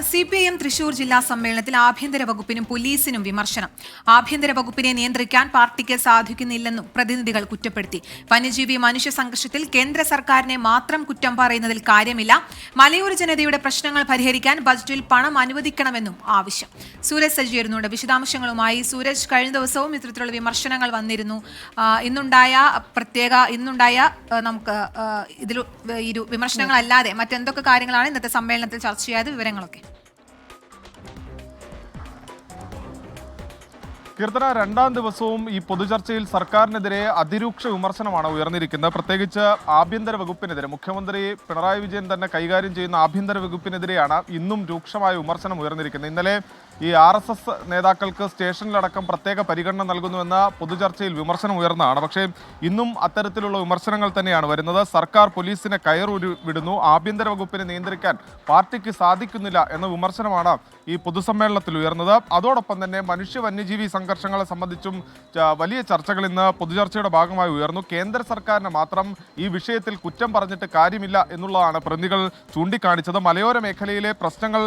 CPIM Thrissur ജില്ലാ സമ്മേളനത്തിൽ ആഭ്യന്തര വകുപ്പിനും പോലീസിനും വിമർശനം. ആഭ്യന്തര വകുപ്പിനെ നിയന്ത്രിക്കാൻ പാർട്ടിക്ക് സാധിക്കുന്നില്ലെന്നും പ്രതിനിധികൾ കുറ്റപ്പെടുത്തി. വന്യജീവി മനുഷ്യ സംഘർഷത്തിൽ കേന്ദ്ര സർക്കാരിനെ മാത്രം കുറ്റം പറയുന്നതിൽ കാര്യമില്ല. മലയോര ജനതയുടെ പ്രശ്നങ്ങൾ പരിഹരിക്കാൻ ബജറ്റിൽ പണം അനുവദിക്കണമെന്നും ആവശ്യം. സൂരജ് സജ്ജീകരണമുണ്ട് വിശദാംശങ്ങളുമായി. സൂരജ്, കഴിഞ്ഞ ദിവസവും ഇത്തരത്തിലുള്ള വിമർശനങ്ങൾ വന്നിരുന്നു. ഇന്നുണ്ടായ നമുക്ക് ഇതിൽ വിമർശനങ്ങളല്ലാതെ മറ്റെന്തൊക്കെ കാര്യങ്ങളാണ് ഇന്നത്തെ സമ്മേളനത്തിൽ ചർച്ച ചെയ്യാതെ? വിവരങ്ങളൊക്കെ കീർത്തന, രണ്ടാം ദിവസവും ഈ പൊതുചർച്ചയിൽ സർക്കാരിനെതിരെ അതിരൂക്ഷ വിമർശനമാണ് ഉയർന്നിരിക്കുന്നത്. പ്രത്യേകിച്ച് ആഭ്യന്തര വകുപ്പിനെതിരെ മുഖ്യമന്ത്രി പിണറായി വിജയൻ തന്നെ കൈകാര്യം ചെയ്യുന്ന ആഭ്യന്തര വകുപ്പിനെതിരെയാണ് ഇന്നും രൂക്ഷമായ വിമർശനം ഉയർന്നിരിക്കുന്നത്. ഇന്നലെ ഈ RSS നേതാക്കൾക്ക് സ്റ്റേഷനിലടക്കം പ്രത്യേക പരിഗണന നൽകുന്നുവെന്ന പൊതുചർച്ചയിൽ വിമർശനം ഉയർന്നതാണ്. പക്ഷേ ഇന്നും അത്തരത്തിലുള്ള വിമർശനങ്ങൾ തന്നെയാണ് വരുന്നത്. സർക്കാർ പോലീസിനെ കയറൂരി വിടുന്നു, ആഭ്യന്തര വകുപ്പിനെ നിയന്ത്രിക്കാൻ പാർട്ടിക്ക് സാധിക്കുന്നില്ല എന്ന വിമർശനമാണ് ഈ പൊതുസമ്മേളനത്തിൽ ഉയർന്നത്. അതോടൊപ്പം തന്നെ മനുഷ്യ വന്യജീവി സംഘർഷങ്ങളെ സംബന്ധിച്ചും വലിയ ചർച്ചകൾ ഇന്ന് പൊതുചർച്ചയുടെ ഭാഗമായി ഉയർന്നു. കേന്ദ്ര സർക്കാരിനെ മാത്രം ഈ വിഷയത്തിൽ കുറ്റം പറഞ്ഞിട്ട് കാര്യമില്ല എന്നുള്ളതാണ് പ്രതിനിധികൾ ചൂണ്ടിക്കാണിച്ചത്. മലയോര മേഖലയിലെ പ്രശ്നങ്ങൾ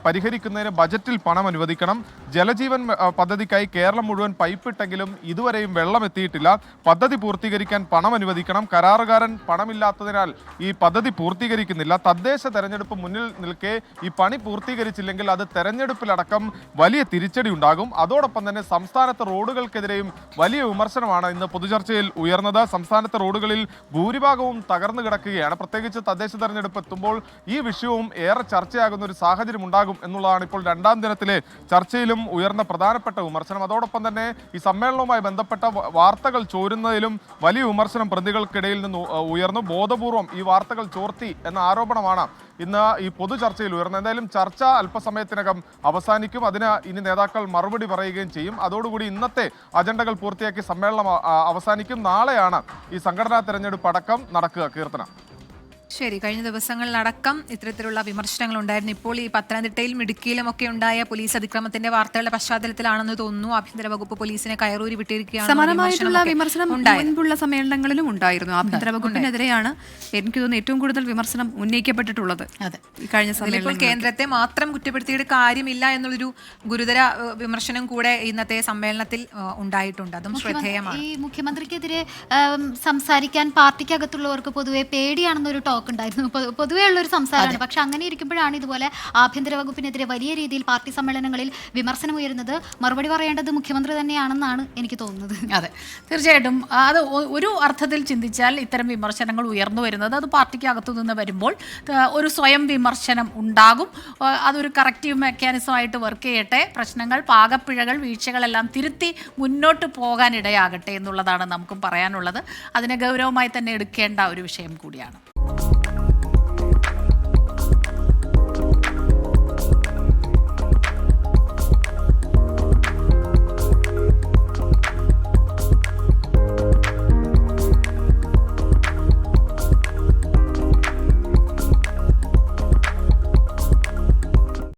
പരിഹരിക്കുന്നതിന് ബജറ്റിൽ പണം അനുവദിക്കണം. ജലജീവൻ പദ്ധതിക്കായി കേരളം മുഴുവൻ പൈപ്പിട്ടെങ്കിലും ഇതുവരെയും വെള്ളം എത്തിയിട്ടില്ല. പദ്ധതി പൂർത്തീകരിക്കാൻ പണം അനുവദിക്കണം. കരാറുകാരൻ പണമില്ലാത്തതിനാൽ ഈ പദ്ധതി പൂർത്തീകരിക്കുന്നില്ല. തദ്ദേശ തെരഞ്ഞെടുപ്പ് മുന്നിൽ നിൽക്കെ ഈ പണി പൂർത്തീകരിച്ചില്ലെങ്കിൽ അത് തെരഞ്ഞെടുപ്പിലടക്കം വലിയ തിരിച്ചടി ഉണ്ടാകും. അതോടൊപ്പം തന്നെ സംസ്ഥാനത്തെ റോഡുകൾക്കെതിരെയും വലിയ വിമർശനമാണ് ഇന്ന് പൊതുചർച്ചയിൽ ഉയർന്നത്. സംസ്ഥാനത്തെ റോഡുകളിൽ ഭൂരിഭാഗവും തകർന്നു കിടക്കുകയാണ്. പ്രത്യേകിച്ച് തദ്ദേശ തെരഞ്ഞെടുപ്പ് എത്തുമ്പോൾ ഈ വിഷയവും ഏറെ ചർച്ചയാകുന്ന ഒരു സാഹചര്യം ഉണ്ടാകും എന്നുള്ളതാണ് ഇപ്പോൾ രണ്ടാം ദിനത്തിലെ ചർച്ചയിലും ഉയർന്ന പ്രധാനപ്പെട്ട വിമർശനം. അതോടൊപ്പം തന്നെ ഈ സമ്മേളനവുമായി ബന്ധപ്പെട്ട വാർത്തകൾ ചോരുന്നതിലും വലിയ വിമർശനം പ്രതികൾക്കിടയിൽ നിന്ന് ഉയർന്നു. ബോധപൂർവം ഈ വാർത്തകൾ ചോർത്തി എന്ന ആരോപണമാണ് ഇന്ന് ഈ പൊതുചർച്ചയിൽ ഉയർന്നത്. എന്തായാലും ചർച്ച അല്പസമയത്തിനകം അവസാനിക്കും. അതിന് ഇനി നേതാക്കൾ മറുപടി പറയുകയും ചെയ്യും. അതോടുകൂടി ഇന്നത്തെ അജണ്ടകൾ പൂർത്തിയാക്കി സമ്മേളനം അവസാനിക്കും. നാളെയാണ് ഈ സംഘടനാ തെരഞ്ഞെടുപ്പ് അടക്കം നടക്കുക. കീർത്തന, ശരി, കഴിഞ്ഞ ദിവസങ്ങളിലടക്കം ഇത്തരത്തിലുള്ള വിമർശനങ്ങൾ ഉണ്ടായിരുന്നു. ഇപ്പോൾ ഈ പത്തനംതിട്ടയിലും ഇടുക്കിയിലും ഒക്കെ ഉണ്ടായ പോലീസ് അതിക്രമത്തിന്റെ വാർത്തകളുടെ പശ്ചാത്തലത്തിലാണെന്ന് തോന്നുന്നു ആഭ്യന്തര വകുപ്പ് പോലീസിനെ കയറൂരി വിട്ടിരിക്കുകയാണ്. സമാനമായിട്ടുള്ള വിമർശനം മുൻപുള്ള സമ്മേളനങ്ങളിലും ഉണ്ടായിരുന്നു. ആഭ്യന്തര വകുപ്പിനെതിരെയാണ് എനിക്ക് തോന്നുന്നു ഏറ്റവും കൂടുതൽ വിമർശനം ഉന്നയിക്കപ്പെട്ടിട്ടുള്ളത്. അതെ, കഴിഞ്ഞ സമ്മേളനത്തിൽ കേന്ദ്രത്തെ മാത്രം കുറ്റപ്പെടുത്തിയിട്ട് കാര്യമില്ല എന്നുള്ളൊരു ഗുരുതര വിമർശനം കൂടെ ഇന്നത്തെ സമ്മേളനത്തിൽ ഉണ്ടായിട്ടുണ്ട്. അതും ശ്രദ്ധേയമാണ്. ഈ മുഖ്യമന്ത്രിക്കെതിരെ സംസാരിക്കാൻ പാർട്ടിക്കകത്തുള്ളവർക്ക് പൊതുവെ പേടിയാണെന്നൊരു ടോക്ക് ഉണ്ടായിരുന്നു. പൊതുവേ ഉള്ളൊരു സംസാരമാണ്. പക്ഷെ അങ്ങനെ ഇരിക്കുമ്പോഴാണ് ഇതുപോലെ ആഭ്യന്തര വകുപ്പിനെതിരെ വലിയ രീതിയിൽ പാർട്ടി സമ്മേളനങ്ങളിൽ വിമർശനം ഉയരുന്നത്. മറുപടി പറയേണ്ടത് മുഖ്യമന്ത്രി തന്നെയാണെന്നാണ് എനിക്ക് തോന്നുന്നത്. അതെ, തീർച്ചയായിട്ടും. അത് ഒരു അർത്ഥത്തിൽ ചിന്തിച്ചാൽ ഇത്തരം വിമർശനങ്ങൾ ഉയർന്നു വരുന്നത് അത് പാർട്ടിക്ക് അകത്തു നിന്ന് വരുമ്പോൾ ഒരു സ്വയം വിമർശനം ഉണ്ടാകും. അതൊരു കറക്റ്റീവ് മെക്കാനിസമായിട്ട് വർക്ക് ചെയ്യട്ടെ. പ്രശ്നങ്ങൾ, പാകപ്പിഴകൾ, വീഴ്ചകളെല്ലാം തിരുത്തി മുന്നോട്ട് പോകാനിടയാകട്ടെ എന്നുള്ളതാണ് നമുക്കും പറയാനുള്ളത്. അതിനെ ഗൗരവമായി തന്നെ എടുക്കേണ്ട ഒരു വിഷയം കൂടിയാണ്.